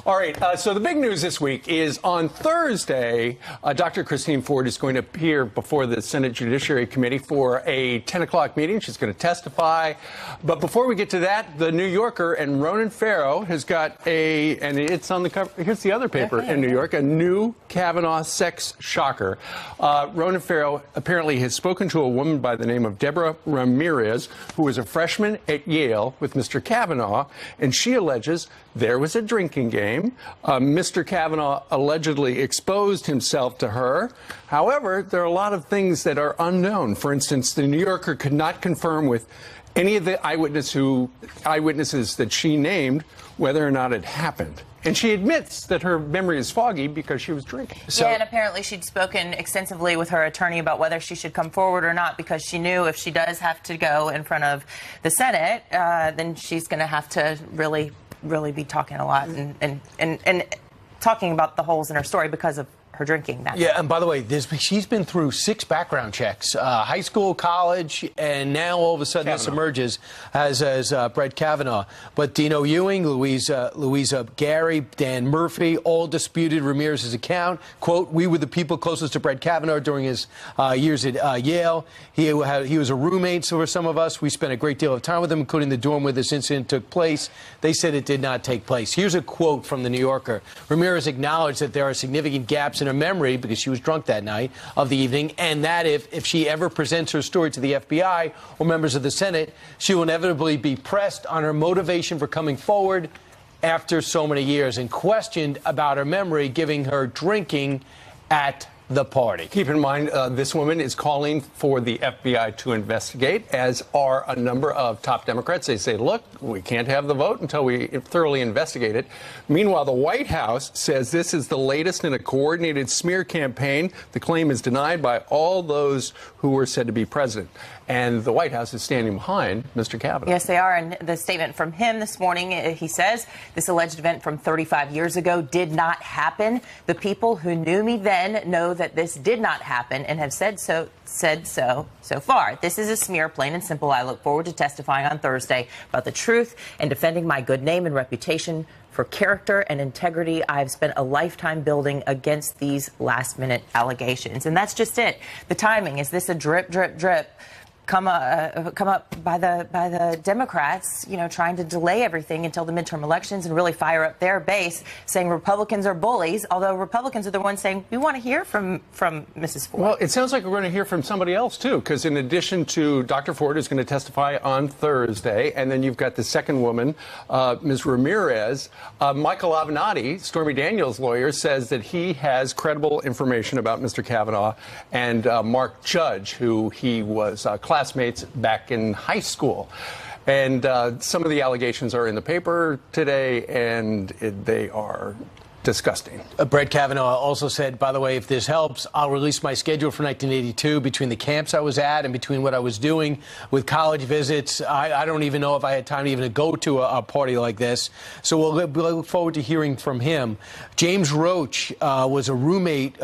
All right, so the big news this week is on Thursday, Dr. Christine Ford is going to appear before the Senate Judiciary Committee for a 10 o'clock meeting. She's going to testify. But before we get to that, the New Yorker and Ronan Farrow has got and it's on the cover. Here's the other paper in New York, a new Kavanaugh sex shocker. Ronan Farrow apparently has spoken to a woman by the name of Deborah Ramirez, who was a freshman at Yale with Mr. Kavanaugh, and she alleges there was a drinking game. Mr. Kavanaugh allegedly exposed himself to her. However, there are a lot of things that are unknown. For instance, the New Yorker could not confirm with any of the eyewitnesses that she named whether or not it happened. And she admits that her memory is foggy because she was drinking. Yeah, and apparently she'd spoken extensively with her attorney about whether she should come forward or not, because she knew if she does have to go in front of the Senate, then she's going to have to really be talking a lot and talking about the holes in her story because of her drinking that Yeah, and by the way, she's been through 6 background checks, high school, college, and now all of a sudden this emerges as Brett Kavanaugh. But Dino Ewing, Louisa Gary, Dan Murphy, all disputed Ramirez's account. Quote, "We were the people closest to Brett Kavanaugh during his years at Yale. He was a roommate for some of us. We spent a great deal of time with him, including the dorm where this incident took place. They said it did not take place." Here's a quote from the New Yorker. Ramirez acknowledged that there are significant gaps in her memory, because she was drunk that night of the evening, and that if she ever presents her story to the FBI or members of the Senate, she will inevitably be pressed on her motivation for coming forward after so many years and questioned about her memory, giving her drinking at the party. Keep in mind, this woman is calling for the FBI to investigate, as are a number of top Democrats. They say, look, we can't have the vote until we thoroughly investigate it. Meanwhile, the White House says this is the latest in a coordinated smear campaign. The claim is denied by all those who were said to be president. And the White House is standing behind Mr. Kavanaugh. Yes, they are. And the statement from him this morning, he says, this alleged event from 35 years ago did not happen. The people who knew me then know that this did not happen and have said so far. This is a smear, plain and simple. I look forward to testifying on Thursday about the truth and defending my good name and reputation for character and integrity I've spent a lifetime building against these last-minute allegations. And that's just it. The timing, is this a drip, drip, drip? Come up by the Democrats, trying to delay everything until the midterm elections and really fire up their base, saying Republicans are bullies, although Republicans are the ones saying we want to hear from Mrs. Ford. Well, it sounds like we're going to hear from somebody else, too, because in addition to Dr. Ford, who's going to testify on Thursday, and then you've got the second woman, Ms. Ramirez, Michael Avenatti, Stormy Daniels' lawyer, says that he has credible information about Mr. Kavanaugh and Mark Judge, who he was classmates back in high school. And some of the allegations are in the paper today, and they are disgusting. Brett Kavanaugh also said, by the way, if this helps, I'll release my schedule for 1982 between the camps I was at and between what I was doing with college visits. I don't even know if I had time even to go to a party like this. So we'll look forward to hearing from him. James Roach was a roommate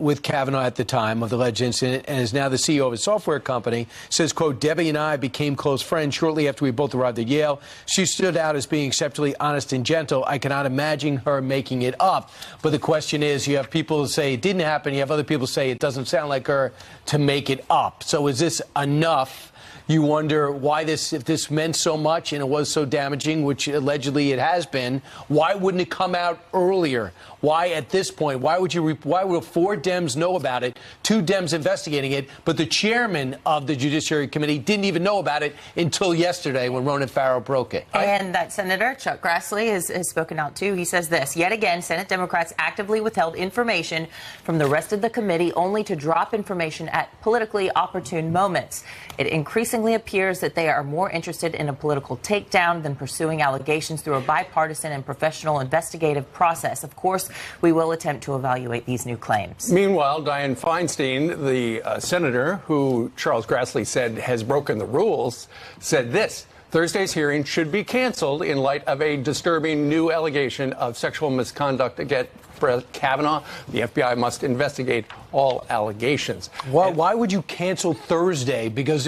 with Kavanaugh at the time of the alleged incident and is now the CEO of a software company. Says, quote, "Debbie and I became close friends shortly after we both arrived at Yale. She stood out as being exceptionally honest and gentle. I cannot imagine her making it up." But the question is, you have people who say it didn't happen. You have other people say it doesn't sound like her to make it up. So is this enough? You wonder why if this meant so much and it was so damaging, which allegedly it has been, why wouldn't it come out earlier? Why at this point? Why will 4 Dems know about it, 2 Dems investigating it, but the chairman of the Judiciary Committee didn't even know about it until yesterday when Ronan Farrow broke it? And that Senator Chuck Grassley has spoken out, too. He says this: yet again, Senate Democrats actively withheld information from the rest of the committee only to drop information at politically opportune moments. It increasingly appears that they are more interested in a political takedown than pursuing allegations through a bipartisan and professional investigative process. Of course, we will attempt to evaluate these new claims. Meanwhile, Dianne Feinstein, the senator who Charles Grassley said has broken the rules, said this: Thursday's hearing should be canceled in light of a disturbing new allegation of sexual misconduct against Brett Kavanaugh. The FBI must investigate all allegations. Why would you cancel Thursday? Because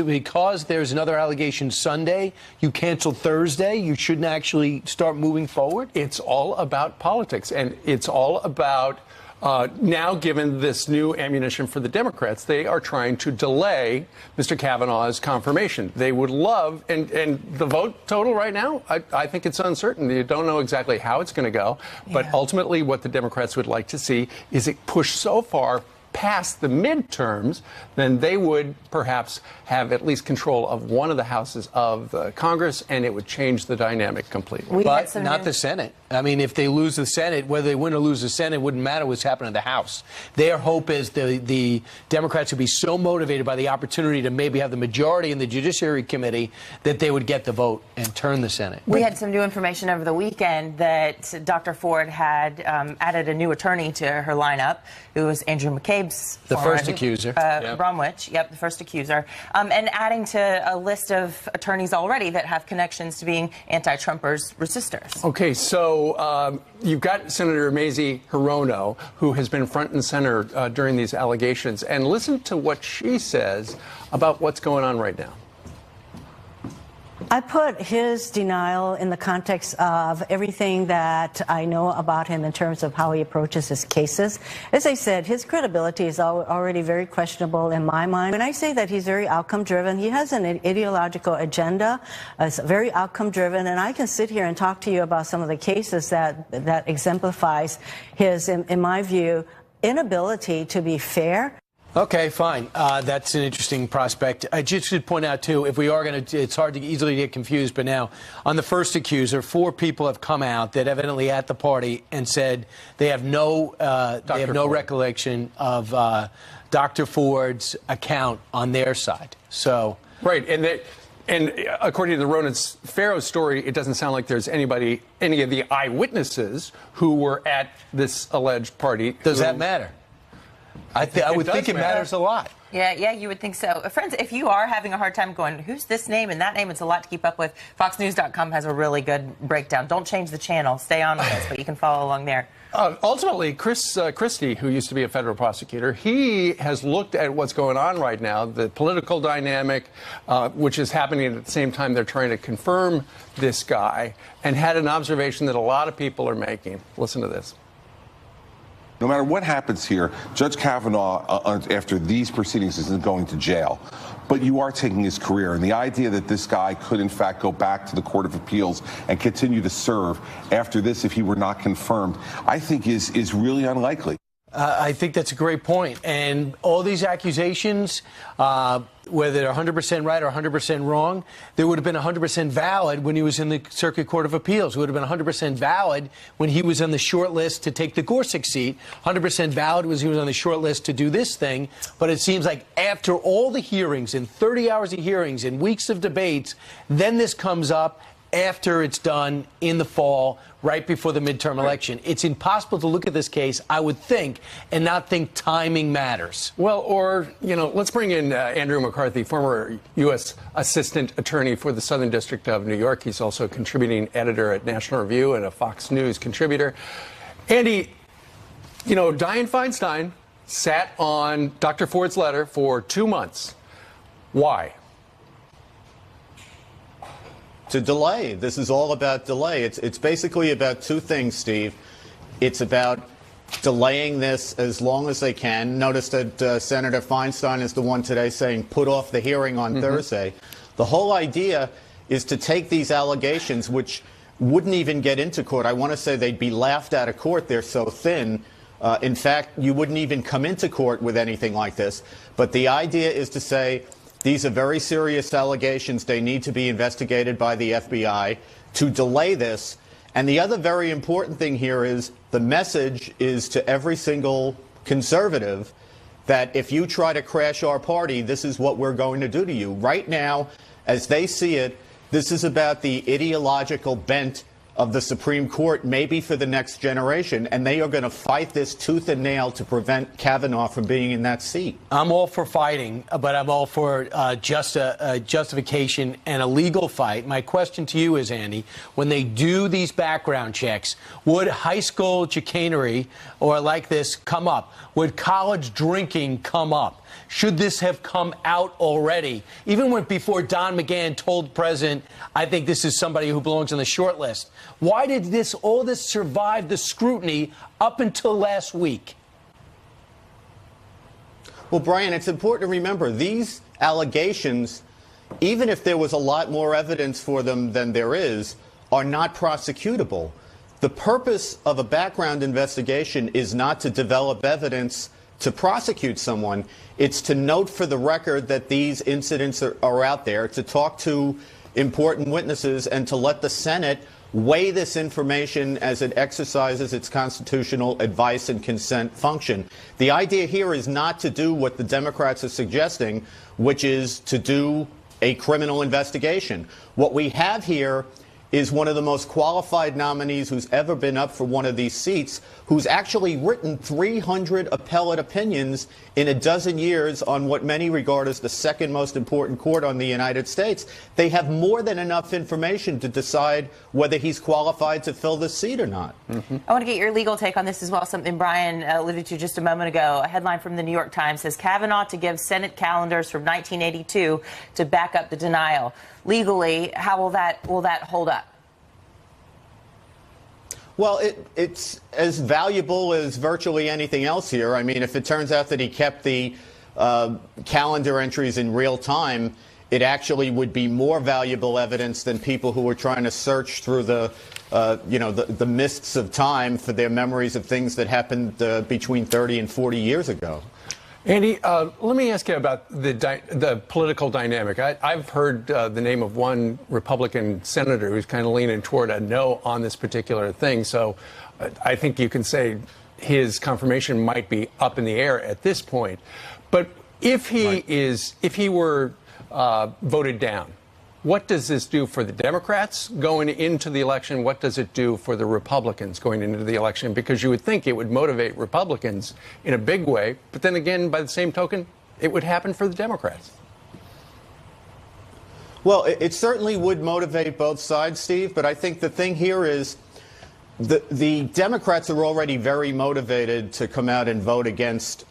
there's another allegation Sunday, you cancel Thursday? You shouldn't actually start moving forward? It's all about politics, and it's all about now, given this new ammunition for the Democrats, they are trying to delay Mr. Kavanaugh's confirmation. They would love, and the vote total right now, I think it's uncertain. You don't know exactly how it's going to go. But ultimately, what the Democrats would like to see is it pushed so far past the midterms, then they would perhaps have at least control of one of the houses of Congress, and it would change the dynamic completely. But not the Senate. I mean, if they lose the Senate, whether they win or lose the Senate, it wouldn't matter what's happening in the House. Their hope is the Democrats would be so motivated by the opportunity to maybe have the majority in the Judiciary Committee that they would get the vote and turn the Senate. We had some new information over the weekend that Dr. Ford had added a new attorney to her lineup, who was Andrew McCabe's the first accuser. Bromwich, the first accuser, and adding to a list of attorneys already that have connections to being anti-Trumpers resistors. Okay, so you've got Senator Mazie Hirono, who has been front and center during these allegations, and listen to what she says about what's going on right now. I put his denial in the context of everything that I know about him in terms of how he approaches his cases. As I said, his credibility is already very questionable in my mind. When I say that he's very outcome-driven, he has an ideological agenda. It's very outcome-driven, and I can sit here and talk to you about some of the cases that exemplifies his, in my view, inability to be fair. Okay, fine. That's an interesting prospect. I just should point out, too, if we are going to, it's hard to easily get confused, but now, on the first accuser, 4 people have come out that evidently at the party and said they have no recollection of Dr. Ford's account on their side. So right, and according to the Ronan Farrow story, it doesn't sound like there's any of the eyewitnesses who were at this alleged party. Does that matter? I would think it matters a lot. Yeah, you would think so. Friends, if you are having a hard time going, who's this name and that name, it's a lot to keep up with. FoxNews.com has a really good breakdown. Don't change the channel. Stay on with us, but you can follow along there. Ultimately, Chris Christie, who used to be a federal prosecutor, he has looked at what's going on right now, the political dynamic, which is happening at the same time they're trying to confirm this guy, and had an observation that a lot of people are making. Listen to this. No matter what happens here, Judge Kavanaugh, after these proceedings, isn't going to jail. But you are taking his career. And the idea that this guy could, in fact, go back to the Court of Appeals and continue to serve after this if he were not confirmed, I think is really unlikely. I think that's a great point. And all these accusations, whether they're 100% right or 100% wrong, they would have been 100% valid when he was in the Circuit Court of Appeals. It would have been 100% valid when he was on the short list to take the Gorsuch seat. 100% valid was he was on the short list to do this thing. But it seems like after all the hearings and 30 hours of hearings and weeks of debates, then this comes up after it's done in the fall, right before the midterm election. It's impossible to look at this case, I would think, and not think timing matters. Well, or, let's bring in Andrew McCarthy, former U.S. Assistant Attorney for the Southern District of New York. He's also a contributing editor at National Review and a Fox News contributor. Andy, Dianne Feinstein sat on Dr. Ford's letter for 2 months. Why? To delay. This is all about delay. It's basically about 2 things, Steve. It's about delaying this as long as they can. Notice that Senator Feinstein is the one today saying put off the hearing on Thursday. The whole idea is to take these allegations, which wouldn't even get into court. I want to say they'd be laughed out of court. They're so thin. In fact, you wouldn't even come into court with anything like this. But the idea is to say, these are very serious allegations. They need to be investigated by the FBI to delay this. And the other very important thing here is the message is to every single conservative that if you try to crash our party, this is what we're going to do to you. Right now, as they see it, this is about the ideological bent of the Supreme Court, maybe for the next generation, and they are going to fight this tooth and nail to prevent Kavanaugh from being in that seat. I'm all for fighting, but I'm all for justification and a legal fight. My question to you is, Andy, when they do these background checks, would high school chicanery or like this come up? Would college drinking come up? Should this have come out already? Even before Don McGahn told the president, I think this is somebody who belongs on the short list. Why did all this survive the scrutiny up until last week? Well, Brian, it's important to remember these allegations, even if there was a lot more evidence for them than there is, are not prosecutable. The purpose of a background investigation is not to develop evidence to prosecute someone. It's to note for the record that these incidents are out there, to talk to important witnesses, and to let the Senate weigh this information as it exercises its constitutional advice and consent function. The idea here is not to do what the Democrats are suggesting, which is to do a criminal investigation. What we have here is one of the most qualified nominees who's ever been up for one of these seats, who's actually written 300 appellate opinions in a dozen years on what many regard as the second most important court on the United States. They have more than enough information to decide whether he's qualified to fill this seat or not. I want to get your legal take on this as well, something Brian alluded to just a moment ago. A headline from the New York Times says Kavanaugh to give Senate calendars from 1982 to back up the denial. Legally, how will that hold up? Well, it's as valuable as virtually anything else here. I mean, if it turns out that he kept the calendar entries in real time, it actually would be more valuable evidence than people who were trying to search through the mists of time for their memories of things that happened between 30 and 40 years ago. Andy, let me ask you about the political dynamic. I've heard the name of one Republican senator who's kind of leaning toward a no on this particular thing. So I think you can say his confirmation might be up in the air at this point. But if he were voted down, what does this do for the Democrats going into the election? What does it do for the Republicans going into the election? Because you would think it would motivate Republicans in a big way. But then again, by the same token, it would happen for the Democrats. Well, it certainly would motivate both sides, Steve. But I think the thing here is the Democrats are already very motivated to come out and vote against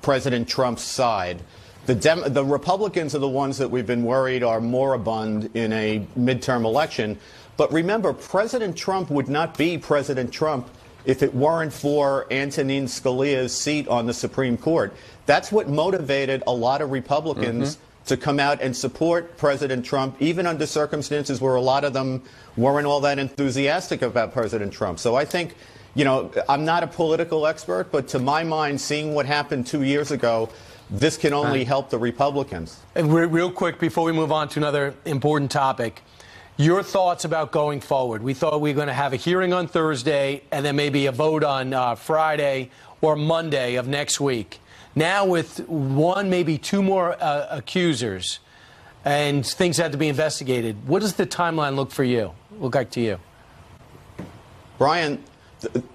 President Trump's side. The Republicans are the ones that we've been worried are moribund in a midterm election. But remember, President Trump would not be President Trump if it weren't for Antonin Scalia's seat on the Supreme Court. That's what motivated a lot of Republicans to come out and support President Trump, even under circumstances where a lot of them weren't all that enthusiastic about President Trump. So I think, you know, I'm not a political expert, but to my mind, seeing what happened 2 years ago, this can only help the Republicans. And real quick, before we move on to another important topic, your thoughts about going forward. We thought we were going to have a hearing on Thursday and then maybe a vote on Friday or Monday of next week. Now with one, maybe two more accusers and things had to be investigated, what does the timeline look like to you? Brian,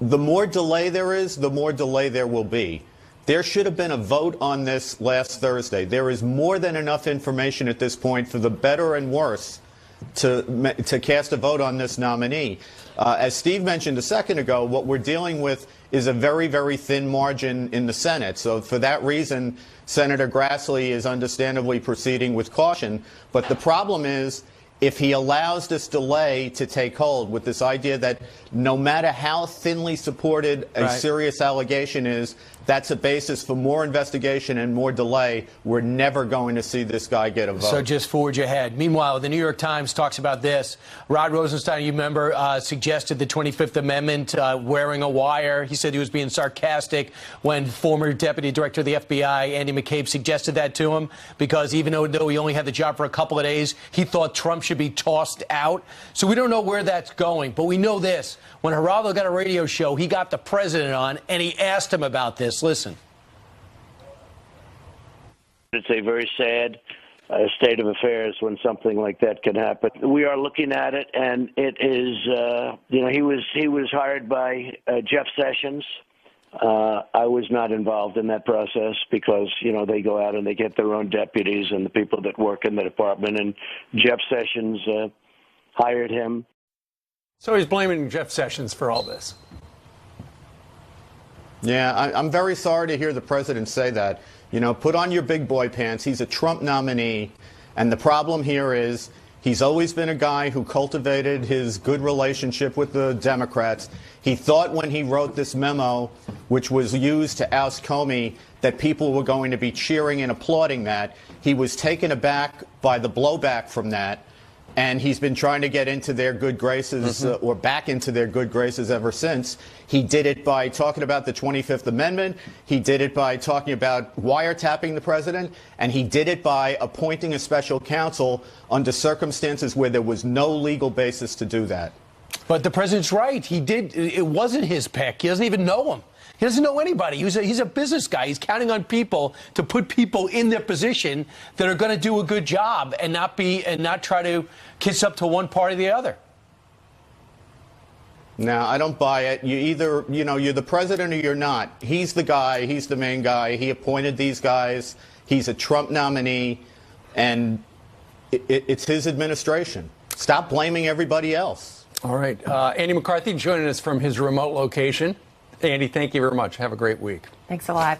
the more delay there is, the more delay there will be. There should have been a vote on this last Thursday. There is more than enough information at this point for the better and worse to cast a vote on this nominee. As Steve mentioned a second ago, what we're dealing with is a very, very thin margin in the Senate. So for that reason, Senator Grassley is understandably proceeding with caution. But the problem is, if he allows this delay to take hold with this idea that no matter how thinly supported a serious allegation is, that's a basis for more investigation and more delay. We're never going to see this guy get a vote. So just forge ahead. Meanwhile, the New York Times talks about this. Rod Rosenstein, you remember, suggested the 25th Amendment, wearing a wire. He said he was being sarcastic when former Deputy Director of the FBI, Andy McCabe, suggested that to him because even though he only had the job for a couple of days, he thought Trump should be tossed out. So we don't know where that's going, but we know this. When Geraldo got a radio show, he got the president on and he asked him about this. Listen. It's a very sad state of affairs when something like that can happen. We are looking at it, and it is, he was hired by Jeff Sessions. I was not involved in that process because, they go out and they get their own deputies and the people that work in the department, and Jeff Sessions hired him. So he's blaming Jeff Sessions for all this. Yeah, I'm very sorry to hear the president say that. Put on your big boy pants. He's a Trump nominee. And the problem here is he's always been a guy who cultivated his good relationship with the Democrats. He thought when he wrote this memo, which was used to oust Comey, that people were going to be cheering and applauding that. He was taken aback by the blowback from that. And he's been trying to get into their good graces or back into their good graces ever since. He did it by talking about the 25th Amendment. He did it by talking about wiretapping the president. And he did it by appointing a special counsel under circumstances where there was no legal basis to do that. But the president's right. He did. It wasn't his pick. He doesn't even know him. He doesn't know anybody. He's a business guy. He's counting on people to put people in their position that are going to do a good job and not try to kiss up to one party or the other. No, I don't buy it. You either, you're the president or you're not. He's the guy. He's the main guy. He appointed these guys. He's a Trump nominee, and it's his administration. Stop blaming everybody else. All right. Andy McCarthy joining us from his remote location. Andy, thank you very much. Have a great week. Thanks a lot.